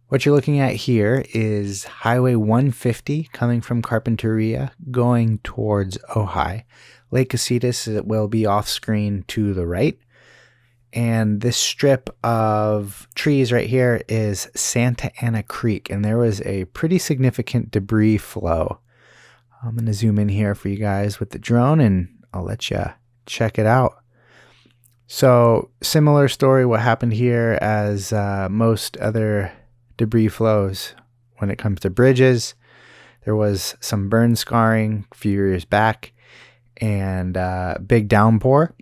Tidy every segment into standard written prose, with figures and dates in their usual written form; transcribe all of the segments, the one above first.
What you're looking at here is Highway 150 coming from Carpinteria going towards Ojai. Lake Casitas will be off screen to the right. And this strip of trees right here is Santa Ana Creek. And there was a pretty significant debris flow. I'm going to zoom in here for you guys with the drone and I'll let you check it out. So similar story what happened here as most other debris flows when it comes to bridges. There was some burn scarring a few years back and big downpour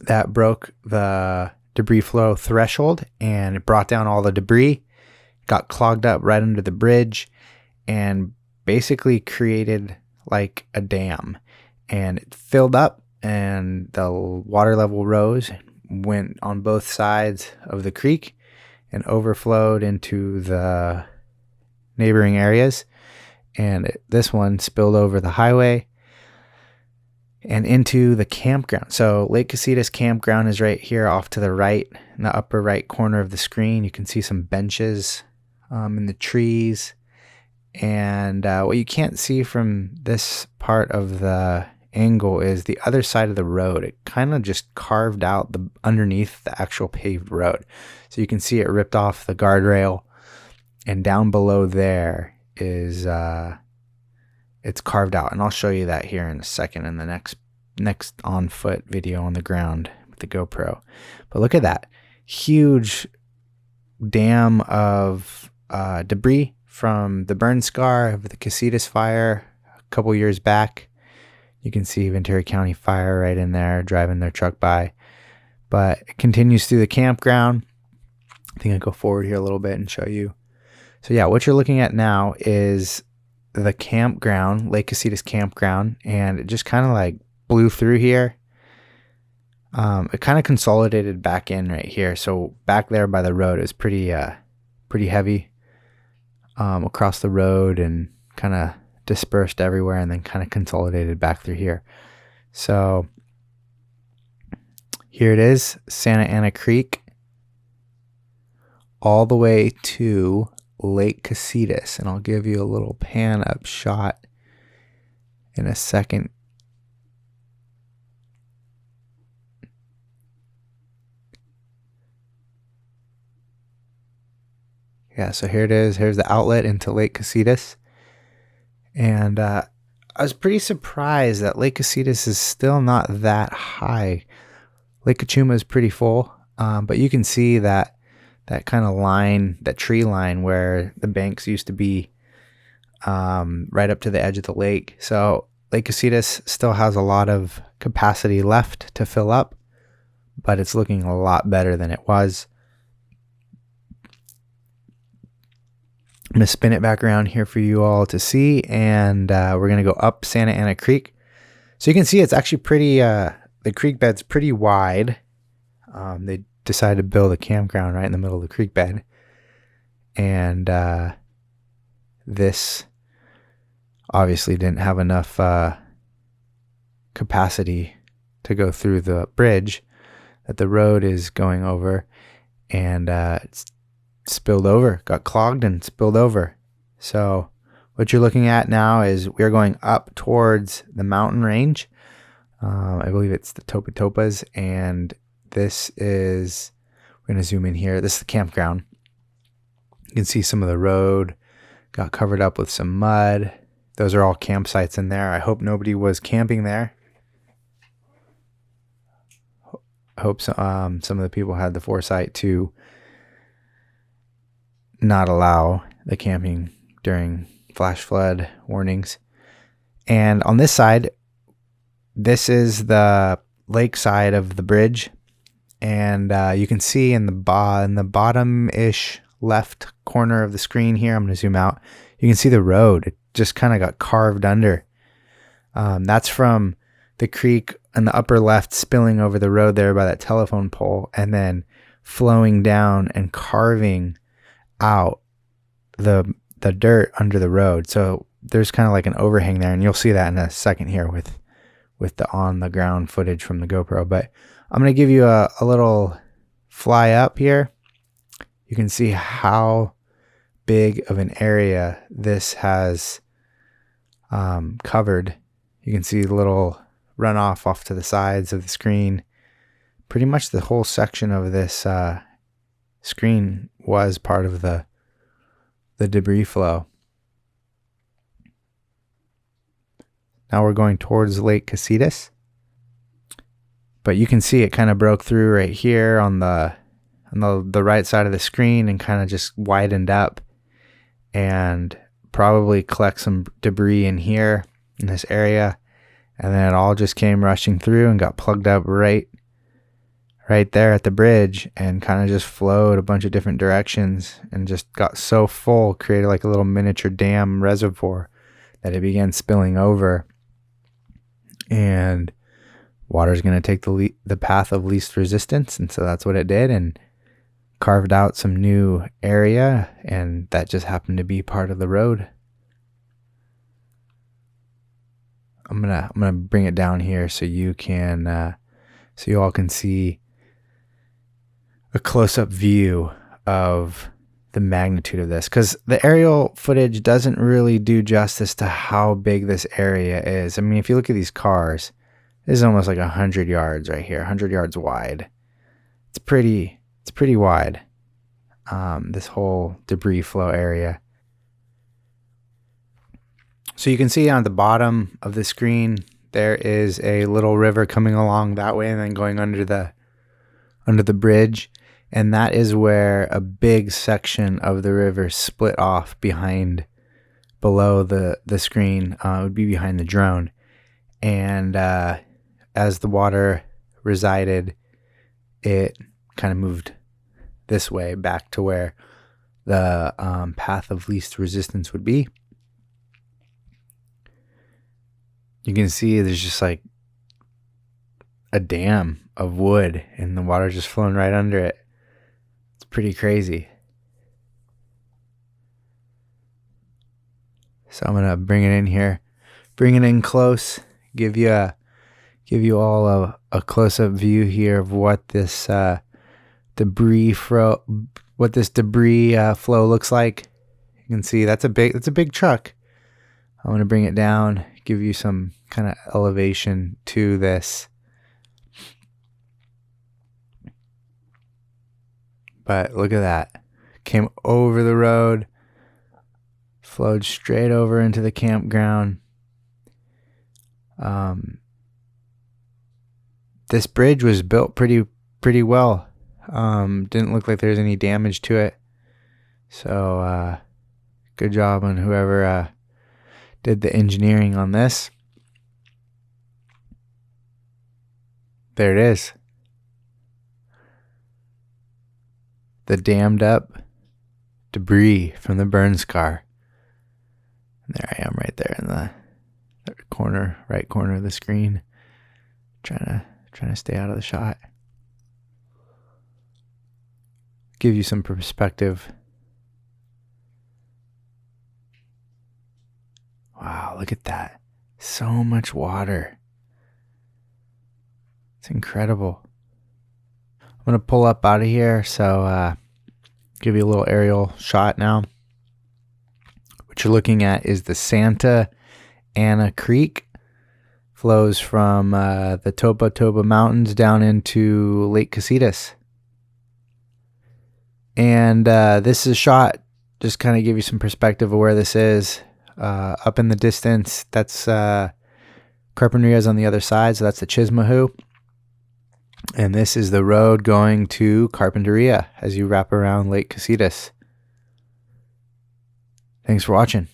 that broke the debris flow threshold and it brought down all the debris, got clogged up right under the bridge and basically created like a dam, and it filled up and the water level rose, went on both sides of the creek and overflowed into the neighboring areas. And this one spilled over the highway and into the campground. So Lake Casitas campground is right here off to the right in the upper right corner of the screen. You can see some benches in the trees. And what you can't see from this part of the angle is the other side of the road. It kind of just carved out the underneath the actual paved road. So you can see it ripped off the guardrail, and down below there is it's carved out. And I'll show you that here in a second in the next on foot video on the ground with the GoPro. But look at that huge dam of debris from the burn scar of the Casitas fire a couple years back. You can see Ventura County Fire right in there driving their truck by. But it continues through the campground. I think I'll go forward here a little bit and show you. So yeah, what you're looking at now is the campground, Lake Casitas campground, and it just kind of like blew through here. It kind of consolidated back in right here. So back there by the road is pretty heavy across the road and kind of dispersed everywhere and then kind of consolidated back through here. So here it is, Santa Ana Creek, all the way to Lake Casitas. And I'll give you a little pan up shot in a second. Yeah, so here it is. Here's the outlet into Lake Casitas. And I was pretty surprised that Lake Casitas is still not that high. Lake Cachuma is pretty full, but you can see that kind of line, that tree line where the banks used to be right up to the edge of the lake. So Lake Casitas still has a lot of capacity left to fill up, but it's looking a lot better than it was. I'm going to spin it back around here for you all to see, and we're going to go up Santa Ana Creek. So you can see it's actually pretty, the creek bed's pretty wide. They decided to build a campground right in the middle of the creek bed. And this obviously didn't have enough capacity to go through the bridge that the road is going over, and it's spilled over, got clogged and spilled over. So what you're looking at now is we're going up towards the mountain range. I believe it's the Topatopas, and this is, we're going to zoom in here. This is the campground. You can see some of the road got covered up with some mud. Those are all campsites in there. I hope nobody was camping there. I hope some of the people had the foresight to not allow the camping during flash flood warnings. And on this side, this is the lake side of the bridge, and you can see in the bottom-ish left corner of the screen here, I'm going to zoom out, you can see the road. It just kind of got carved under. That's from the creek in the upper left spilling over the road there by that telephone pole, and then flowing down and carving out the dirt under the road. So there's kind of like an overhang there, and you'll see that in a second here with the on the ground footage from the GoPro. But I'm going to give you a little fly up here. You can see how big of an area this has covered. You can see the little runoff off to the sides of the screen. Pretty much the whole section of this screen was part of the debris flow. Now we're going towards Lake Casitas. But you can see it kind of broke through right here on the right side of the screen and kind of just widened up and probably collect some debris in here in this area. And then it all just came rushing through and got plugged up right there at the bridge and kind of just flowed a bunch of different directions and just got so full, created like a little miniature dam reservoir that it began spilling over. And water's going to take the path of least resistance, and so that's what it did, and carved out some new area, and that just happened to be part of the road. I'm gonna bring it down here so you can so you all can see a close-up view of the magnitude of this, because the aerial footage doesn't really do justice to how big this area is. I mean, if you look at these cars, this is almost like 100 yards right here, 100 yards wide. It's pretty wide, this whole debris flow area. So you can see on the bottom of the screen, there is a little river coming along that way and then going under the bridge. And that is where a big section of the river split off below the screen. It would be behind the drone. And as the water resided, it kind of moved this way back to where the path of least resistance would be. You can see there's just like a dam of wood and the water just flowing right under it. It's pretty crazy. So I'm gonna bring it in here, bring it in close, give you all a close-up view here of what this debris flow looks like. You can see that's a big truck. I'm gonna bring it down, give you some kind of elevation to this. But look at that. Came over the road, flowed straight over into the campground. This bridge was built pretty well. Didn't look like there's any damage to it. So good job on whoever did the engineering on this. There it is. The dammed up debris from the burn scar. And there I am right there in the right corner of the screen. Trying to stay out of the shot. Give you some perspective. Wow, look at that. So much water. It's incredible. I'm going to pull up out of here, so give you a little aerial shot now. What you're looking at is the Santa Ana Creek. Flows from the Toba Toba Mountains down into Lake Casitas. And this is a shot, just kind of give you some perspective of where this is. Up in the distance, that's Carpinteria's on the other side, so that's the Chismahoo. And this is the road going to Carpinteria as you wrap around Lake Casitas. Thanks for watching.